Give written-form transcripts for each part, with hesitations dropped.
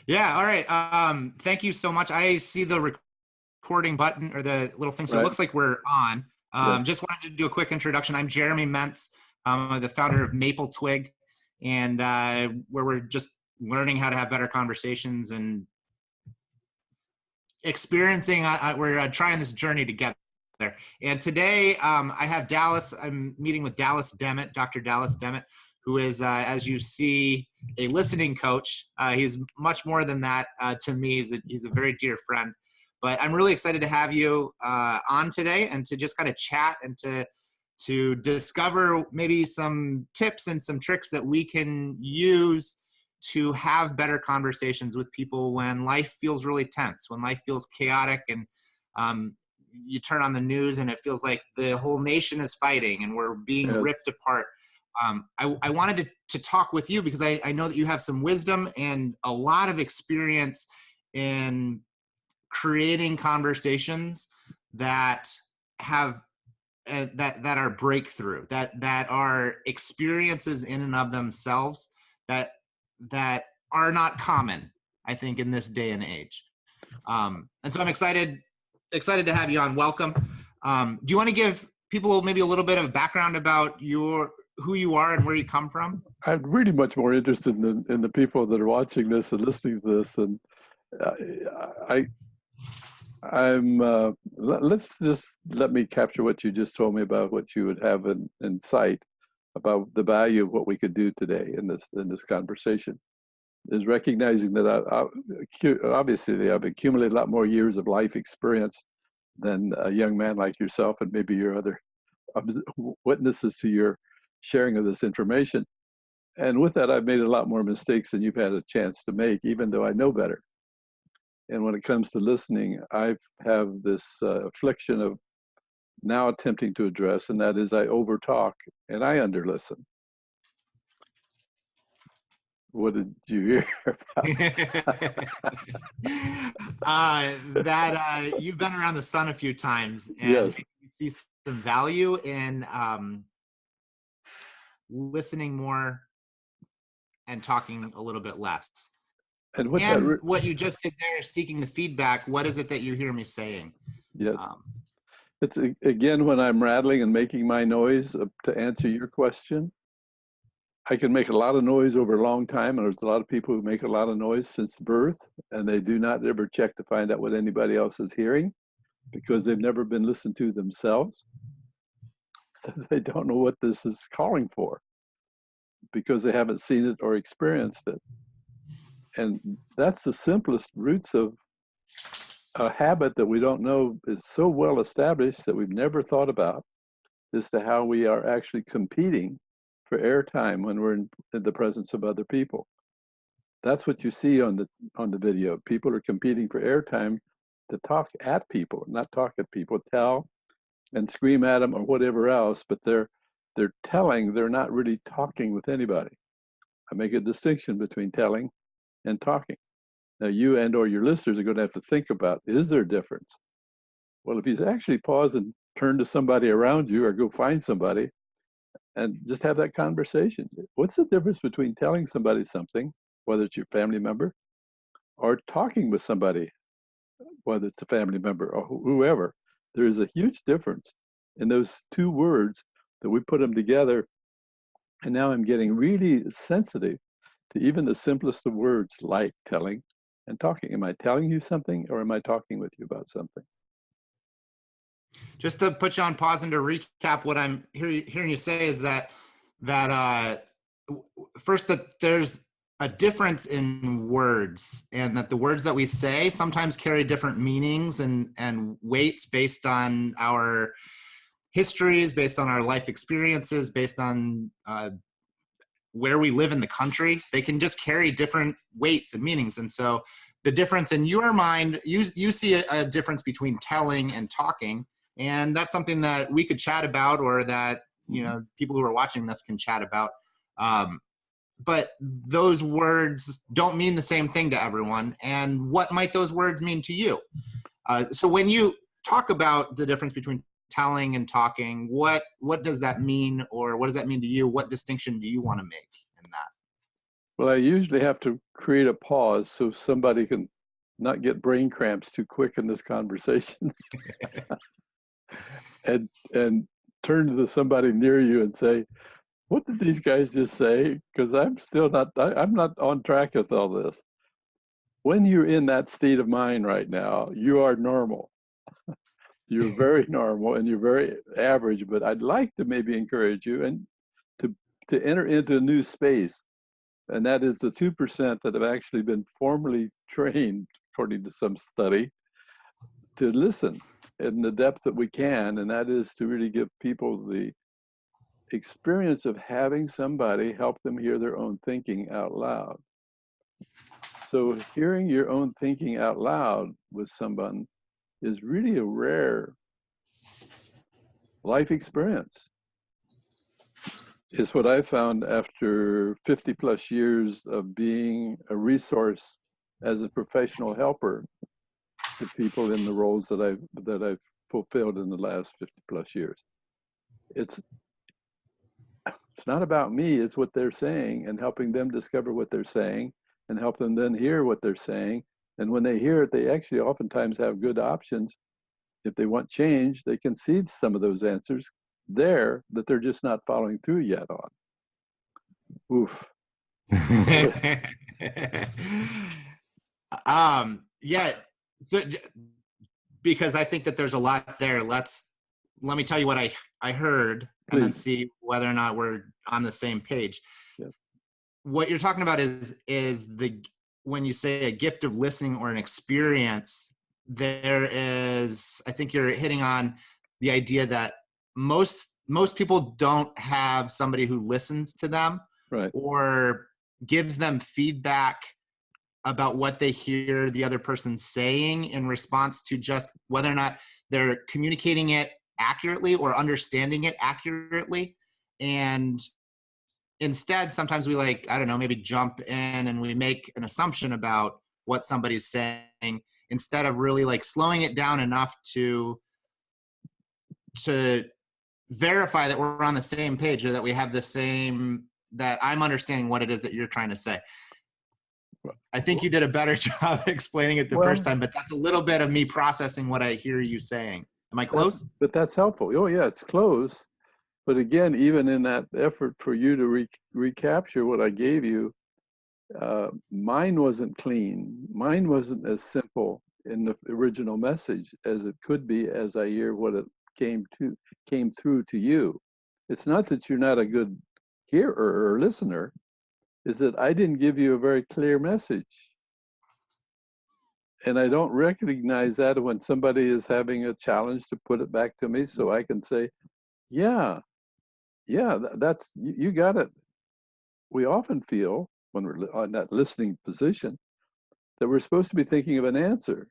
Yeah, all right. Thank you so much. I see the recording button or the little thing, so it Right. looks like we're on. Yes. Just wanted to do a quick introduction. I'm Jeremy Mentz, the founder of Maple Twig, and where we're just learning how to have better conversations and experiencing, we're trying this journey together. And today I have Dallas, I'm meeting with Dallas Demmitt, Dr. Dallas Demmitt, who is, as you see, a listening coach. He's much more than that to me. He's a very dear friend. But I'm really excited to have you on today and to just kind of chat and to discover maybe some tips and some tricks that we can use to have better conversations with people when life feels really tense, when life feels chaotic, and you turn on the news and it feels like the whole nation is fighting and we're being Yes. ripped apart. I wanted to talk with you because I know that you have some wisdom and a lot of experience in creating conversations that have that are breakthrough, that are experiences in and of themselves that are not common, I think, in this day and age. And so I'm excited to have you on. Welcome. Do you want to give people maybe a little bit of background about who you are and where you come from? I'm really much more interested in the people that are watching this and listening to this. And I, let's just let me capture what you just told me about what you would have in sight about the value of what we could do today in this conversation. Is recognizing that obviously I've accumulated a lot more years of life experience than a young man like yourself and maybe your other witnesses to your sharing of this information. And with that, I've made a lot more mistakes than you've had a chance to make, even though I know better. And when it comes to listening, I have this affliction of now attempting to address, and that is I overtalk and I underlisten. What did you hear about That you've been around the sun a few times and Yes. you see some value in listening more and talking a little bit less. And what that, And what you just did there, seeking the feedback, what is it that you hear me saying? yes. It's again, when I'm rattling and making my noise to answer your question, I can make a lot of noise over a long time, and there's a lot of people who make a lot of noise since birth, and they do not ever check to find out what anybody else is hearing because they've never been listened to themselves. So they don't know what this is calling for because they haven't seen it or experienced it. And that's the simplest roots of a habit that we don't know is so well established that we've never thought about as to how we are actually competing for airtime when we're in the presence of other people. That's what you see on the video. People are competing for airtime to talk at people, not talk at people, tell and scream at them or whatever else, but they're telling, they're not really talking with anybody. I make a distinction between telling and talking. Now you and or your listeners are going to have to think about, is there a difference? Well, if you actually pause and turn to somebody around you or go find somebody and just have that conversation. What's the difference between telling somebody something, whether it's your family member, or talking with somebody, whether it's a family member or whoever? There is a huge difference in those two words that we put them together. And now I'm getting really sensitive to even the simplest of words like telling and talking. Am I telling you something or am I talking with you about something? Just to put you on pause and to recap, what I'm hearing you say is that first, that there's a difference in words, and that the words that we say sometimes carry different meanings and weights based on our histories, based on our life experiences, based on where we live in the country. They can just carry different weights and meanings. And so the difference in your mind, you see a difference between telling and talking. And that's something that we could chat about, or that, you know, people who are watching this can chat about. But those words don't mean the same thing to everyone. And what might those words mean to you? So when you talk about the difference between telling and talking, what does that mean, or what does that mean to you? What distinction do you want to make in that? Well, I usually have to create a pause so somebody can not get brain cramps too quick in this conversation and turn to somebody near you and say, what did these guys just say? Because I'm still not, I'm not on track with all this. When you're in that state of mind right now, you are normal. You're very normal and you're very average, but I'd like to maybe encourage you and to enter into a new space. And that is the 2% that have actually been formally trained, according to some study, to listen in the depth that we can. And that is to really give people the experience of having somebody help them hear their own thinking out loud. So hearing your own thinking out loud with someone is really a rare life experience. It's what I found after 50 plus years of being a resource as a professional helper to people in the roles that I've fulfilled in the last 50 plus years. It's not about me, it's what they're saying and helping them discover what they're saying and help them then hear what they're saying. And when they hear it, they actually oftentimes have good options. If they want change, they can see some of those answers there that they're just not following through yet on. Oof. Yeah. So, because I think that there's a lot there. Let me tell you what I heard, and then see whether or not we're on the same page. Yeah. What you're talking about is when you say a gift of listening or an experience, there is, I think you're hitting on the idea that most people don't have somebody who listens to them, right, or gives them feedback about what they hear the other person saying in response to just whether or not they're communicating it accurately or understanding it accurately. And instead, sometimes we maybe jump in and we make an assumption about what somebody's saying instead of really slowing it down enough to verify that we're on the same page, or that we have the same, that I'm understanding what it is that you're trying to say. I think you did a better job explaining it the first time, but that's a little bit of me processing what I hear you saying. Am I close? But that's helpful. Oh yeah, it's close. But again, even in that effort for you to recapture what I gave you, mine wasn't clean. Mine wasn't as simple in the original message as it could be as I hear what it came through to you. It's not that you're not a good hearer or listener, is that I didn't give you a very clear message. And I don't recognize that when somebody is having a challenge to put it back to me so I can say, yeah, that's, you got it. We often feel when we're on that listening position that we're supposed to be thinking of an answer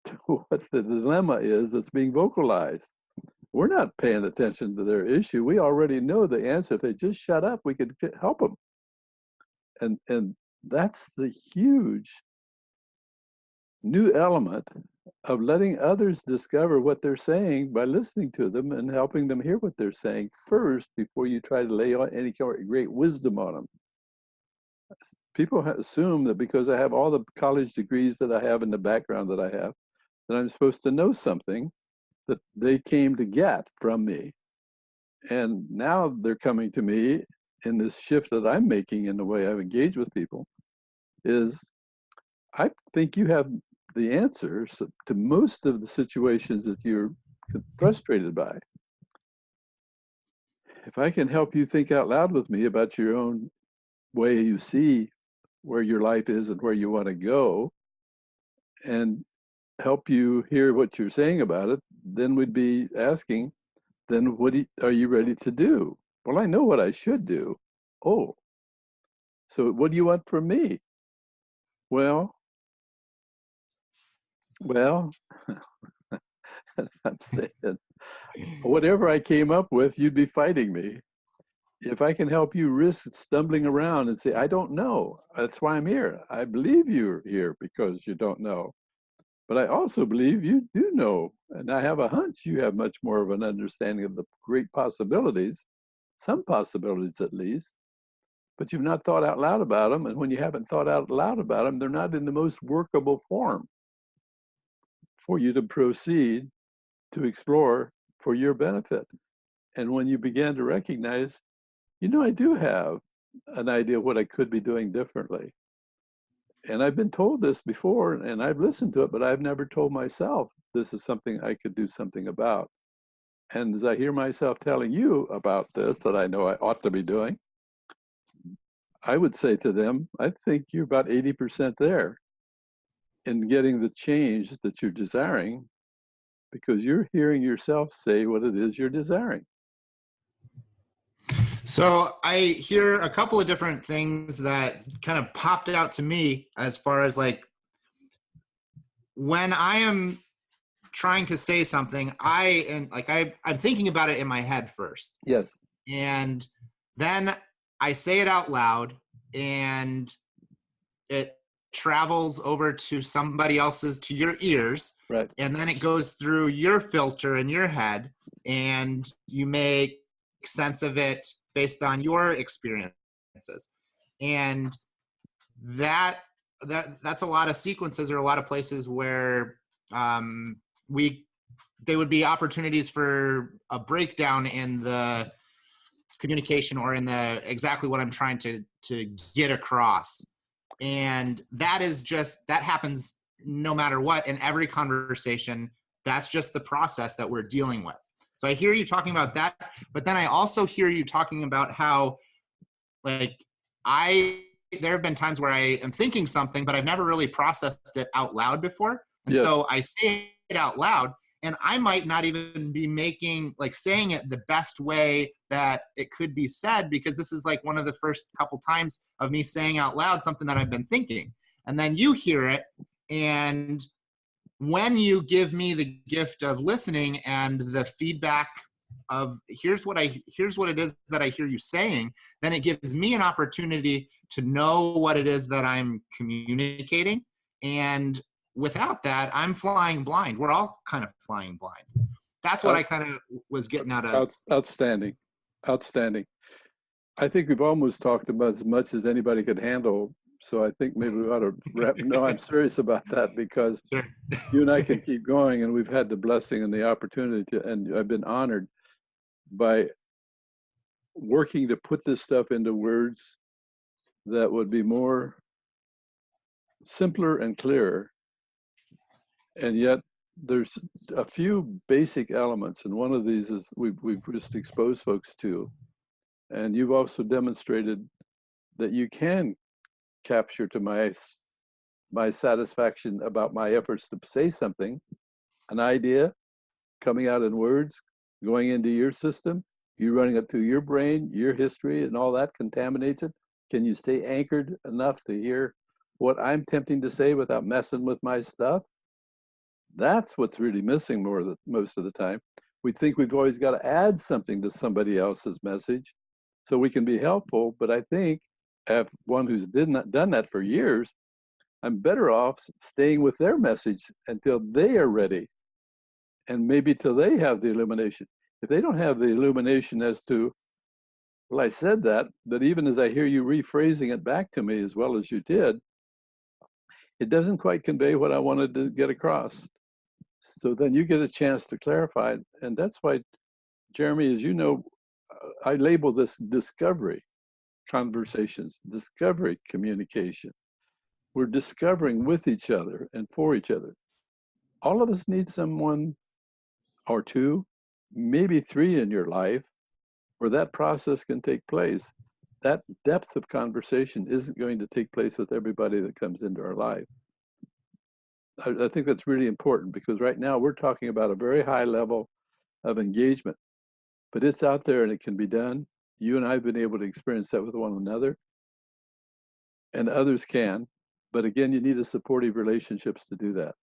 to what the dilemma is that's being vocalized. We're not paying attention to their issue. We already know the answer. If they just shut up, we could help them. And that's the huge new element of letting others discover what they're saying by listening to them and helping them hear what they're saying first before you try to lay on any kind of great wisdom on them. People assume that because I have all the college degrees that I have in the background that I have, that I'm supposed to know something that they came to get from me. And now they're coming to me in this shift that I'm making in the way I've engaged with people is, I think you have the answers to most of the situations that you're frustrated by. If I can help you think out loud with me about your own way you see where your life is and where you want to go, and help you hear what you're saying about it, then we'd be asking, then what are you ready to do? Well, I know what I should do. Oh, so what do you want from me? Well, I'm saying, whatever I came up with, you'd be fighting me. If I can help you risk stumbling around and say, I don't know, that's why I'm here. I believe you're here because you don't know. But I also believe you do know. And I have a hunch you have much more of an understanding of the great possibilities, some possibilities at least. but you've not thought out loud about them. And when you haven't thought out loud about them, they're not in the most workable form for you to proceed to explore for your benefit. And when you begin to recognize, I do have an idea of what I could be doing differently. And I've been told this before, and I've listened to it, but I've never told myself this is something I could do something about. And as I hear myself telling you about this, that I know I ought to be doing, I would say to them, I think you're about 80% there in getting the change that you're desiring, because you're hearing yourself say what it is you're desiring. So I hear a couple of different things that kind of popped out to me as far as like when I am trying to say something, I'm thinking about it in my head first. Yes. And then I say it out loud and it travels over to somebody else's, to your ears. Right. And then it goes through your filter in your head and you make sense of it based on your experiences. And that's a lot of sequences or a lot of places where they would be opportunities for a breakdown in the communication or in the exactly what I'm trying to get across. And that happens no matter what in every conversation. That's just the process that we're dealing with. So I hear you talking about that, but then I also hear you talking about how there have been times where I am thinking something, but I've never really processed it out loud before. And Yes. So I say it out loud and I might not even be saying it the best way that it could be said, because this is like one of the first couple times of me saying out loud something that I've been thinking. And then you hear it, and when you give me the gift of listening and the feedback of here's what it is that I hear you saying, then it gives me an opportunity to know what it is that I'm communicating. And without that, I'm flying blind. We're all kind of flying blind. That's what I kind of was getting out of. Outstanding. I think we've almost talked about as much as anybody could handle. So I think maybe we ought to wrap. No, I'm serious about that, because Sure. you and I can keep going, and we've had the blessing and the opportunity and I've been honored by working to put this stuff into words that would be more simpler and clearer. And yet there's a few basic elements, and one of these is we've just exposed folks to, and you've also demonstrated that you can capture to my satisfaction about my efforts to say something, an idea coming out in words, going into your system, you running it through your brain, your history, and all that contaminates it. Can you stay anchored enough to hear what I'm tempting to say without messing with my stuff? That's what's really missing most of the time. We think we've always got to add something to somebody else's message so we can be helpful. But I think, as one who's done that for years, I'm better off staying with their message until they are ready, and maybe till they have the illumination. If they don't have the illumination as to, well, I said that, but even as I hear you rephrasing it back to me as well as you did, it doesn't quite convey what I wanted to get across. So then you get a chance to clarify. And that's why, Jeremy, as you know, I label this discovery conversations, discovery communication. We're discovering with each other and for each other. All of us need someone or two, maybe three in your life where that process can take place. That depth of conversation isn't going to take place with everybody that comes into our life. I think that's really important, because right now we're talking about a very high level of engagement, but it's out there and it can be done. You and I have been able to experience that with one another, and others can. But again, you need a supportive relationships to do that.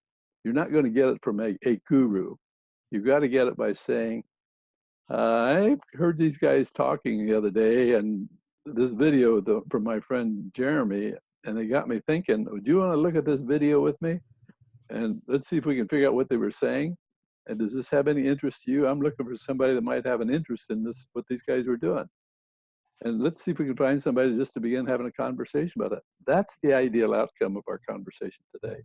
You're not going to get it from a guru. You've got to get it by saying, I heard these guys talking the other day, and this video from my friend Jeremy, and they got me thinking, do you want to look at this video with me? And let's see if we can figure out what they were saying. And does this have any interest to you? I'm looking for somebody that might have an interest in this, what these guys were doing. And let's see if we can find somebody just to begin having a conversation about it. That's the ideal outcome of our conversation today.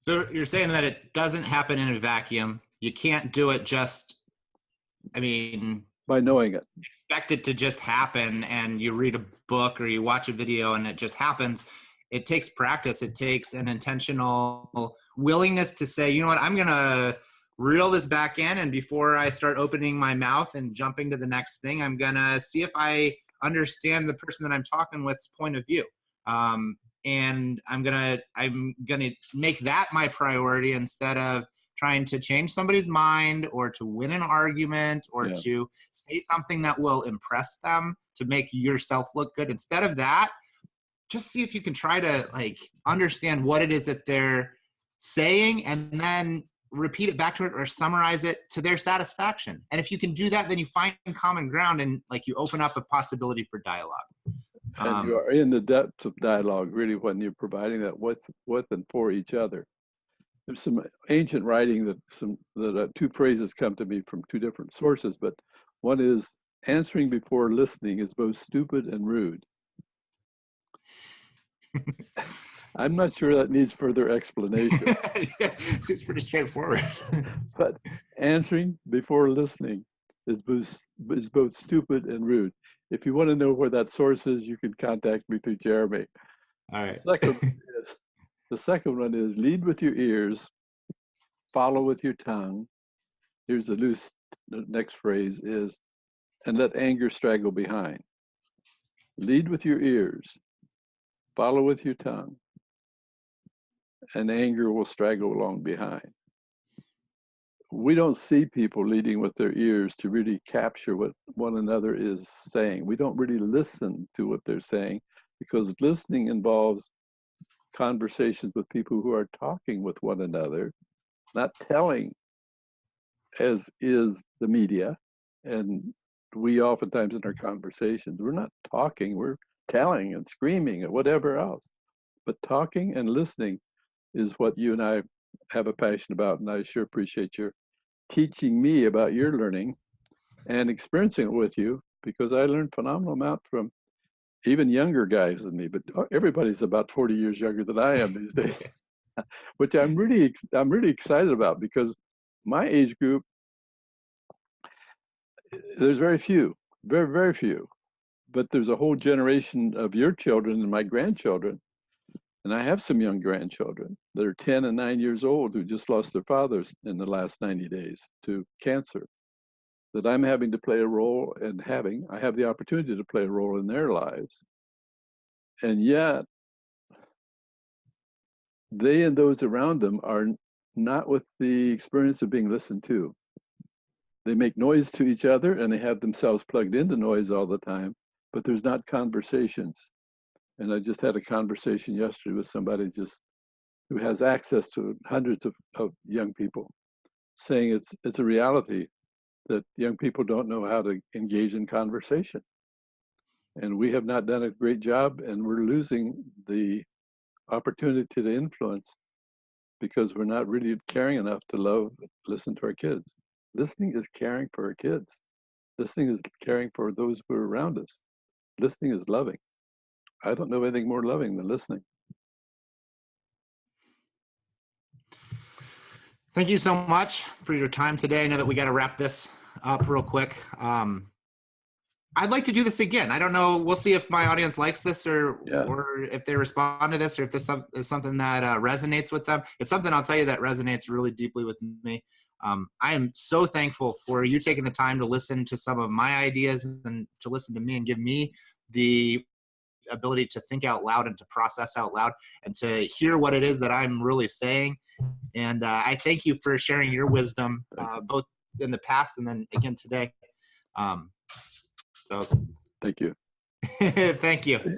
So you're saying that it doesn't happen in a vacuum. You can't do it just, I mean, by knowing it. Expect it to just happen, and you read a book or you watch a video and it just happens. It takes practice. It takes an intentional willingness to say, you know what, I'm going to reel this back in, and before I start opening my mouth and jumping to the next thing, I'm going to see if I understand the person that I'm talking with's point of view. And I'm gonna make that my priority instead of trying to change somebody's mind or to win an argument or to say something that will impress them to make yourself look good. Instead of that, just see if you can try to like understand what it is that they're saying and then repeat it back to it or summarize it to their satisfaction. And if you can do that, then you find common ground and like you open up a possibility for dialogue. And you are in the depths of dialogue, really, when you're providing that with and for each other. There's some ancient writing that two phrases come to me from two different sources, but one is answering before listening is both stupid and rude. I'm not sure that needs further explanation. Seems pretty straightforward. But answering before listening is both stupid and rude. If you want to know where that source is, you can contact me through Jeremy. All right. The second one is lead with your ears, follow with your tongue. Here's the next phrase is, and let anger straggle behind. Lead with your ears, follow with your tongue, and anger will straggle along behind. We don't see people leading with their ears to really capture what one another is saying. We don't really listen to what they're saying because listening involves conversations with people who are talking with one another, not telling, as is the media. And we oftentimes in our conversations, we're not talking, we're telling and screaming and whatever else. But talking and listening is what you and I have a passion about, and I sure appreciate your teaching me about your learning and experiencing it with you, because I learned phenomenal amount from even younger guys than me, but everybody's about 40 years younger than I am these days, which I'm really excited about, because my age group, there's very few, very few, but there's a whole generation of your children and my grandchildren. And I have some young grandchildren that are 10 and 9 years old who just lost their fathers in the last 90 days to cancer, that I'm having to play a role in I have the opportunity to play a role in their lives. And yet, they and those around them are not with the experience of being listened to. They make noise to each other and they have themselves plugged into noise all the time, but there's not conversations. And I just had a conversation yesterday with somebody who has access to hundreds of young people, saying it's a reality that young people don't know how to engage in conversation. And we have not done a great job, and we're losing the opportunity to influence because we're not really caring enough to listen to our kids. Listening is caring for our kids. Listening is caring for those who are around us. Listening is loving. I don't know anything more loving than listening. Thank you so much for your time today. I know that we got to wrap this up real quick. I'd like to do this again. I don't know. We'll see if my audience likes this or if they respond to this, or if this is something that resonates with them. It's something I'll tell you that resonates really deeply with me. I am so thankful for you taking the time to listen to some of my ideas and to listen to me and give me the ability to think out loud and to process out loud and to hear what it is that I'm really saying. And I thank you for sharing your wisdom, both in the past and then again today. So thank you. Thank you. Okay.